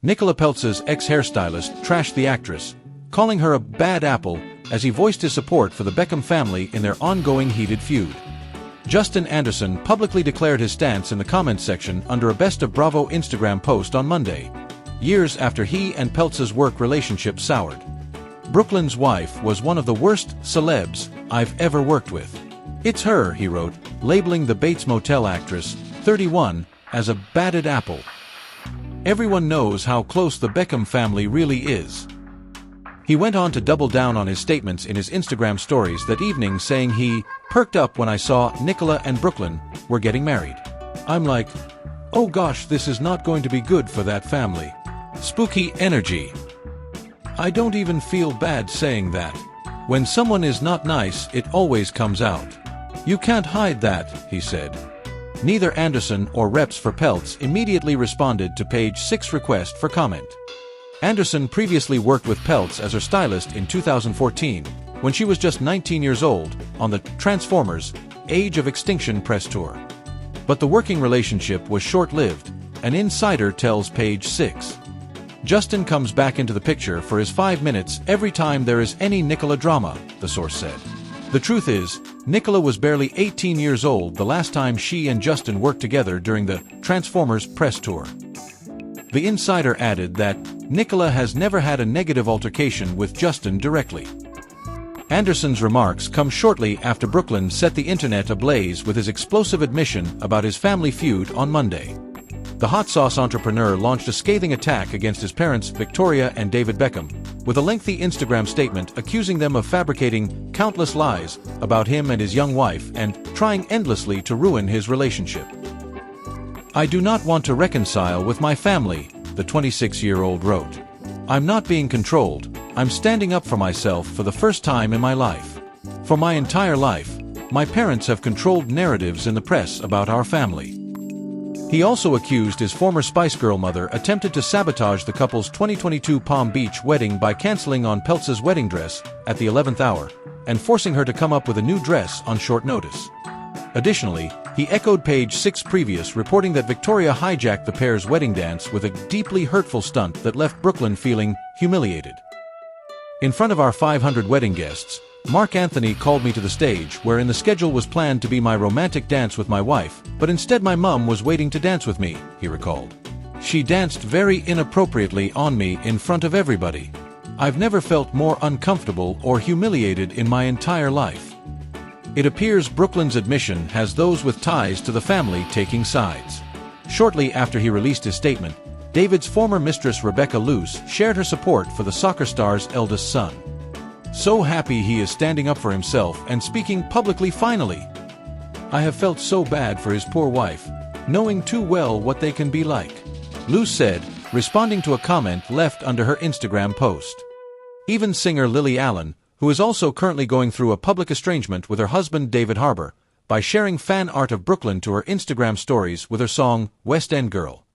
Nicola Peltz's ex-hairstylist trashed the actress, calling her a bad apple as he voiced his support for the Beckham family in their ongoing heated feud. Justin Anderson publicly declared his stance in the comments section under a Best of Bravo Instagram post on Monday, years after he and Peltz's work relationship soured. "Brooklyn's wife was one of the worst celebs I've ever worked with. It's her," he wrote, labeling the Bates Motel actress, 31, as a batted apple. "Everyone knows how close the Beckham family really is." He went on to double down on his statements in his Instagram stories that evening, saying he perked up when I saw Nicola and Brooklyn were getting married. "I'm like, oh gosh, this is not going to be good for that family. Spooky energy. I don't even feel bad saying that. When someone is not nice, it always comes out. You can't hide that," he said. Neither Anderson or reps for Peltz immediately responded to page 6 request for comment. Anderson previously worked with Peltz as her stylist in 2014, when she was just 19 years old, on the Transformers: Age of Extinction press tour. But the working relationship was short-lived, an insider tells page 6. Justin comes back into the picture for his 5 minutes every time there is any Nicola drama, the source said. The truth is, Nicola was barely 18 years old the last time she and Justin worked together during the Transformers press tour. The insider added that Nicola has never had a negative altercation with Justin directly. Anderson's remarks come shortly after Brooklyn set the internet ablaze with his explosive admission about his family feud on Monday. The hot sauce entrepreneur launched a scathing attack against his parents, Victoria and David Beckham, with a lengthy Instagram statement accusing them of fabricating countless lies about him and his young wife and trying endlessly to ruin his relationship. "I do not want to reconcile with my family," the 26-year-old wrote. "I'm not being controlled. I'm standing up for myself for the first time in my life. For my entire life, my parents have controlled narratives in the press about our family." He also accused his former Spice Girl mother attempted to sabotage the couple's 2022 Palm Beach wedding by canceling on Peltz's wedding dress at the 11th hour and forcing her to come up with a new dress on short notice. Additionally, he echoed page 6 previous reporting that Victoria hijacked the pair's wedding dance with a deeply hurtful stunt that left Brooklyn feeling humiliated. "In front of our 500 wedding guests, Mark Anthony called me to the stage wherein the schedule was planned to be my romantic dance with my wife, but instead my mum was waiting to dance with me," he recalled. "She danced very inappropriately on me in front of everybody. I've never felt more uncomfortable or humiliated in my entire life." It appears Brooklyn's admission has those with ties to the family taking sides. Shortly after he released his statement, David's former mistress Rebecca Luce shared her support for the soccer star's eldest son. "So happy he is standing up for himself and speaking publicly finally. I have felt so bad for his poor wife, knowing too well what they can be like," Luce said, responding to a comment left under her Instagram post. Even singer Lily Allen, who is also currently going through a public estrangement with her husband David Harbour, by sharing fan art of Brooklyn to her Instagram stories with her song West End Girl.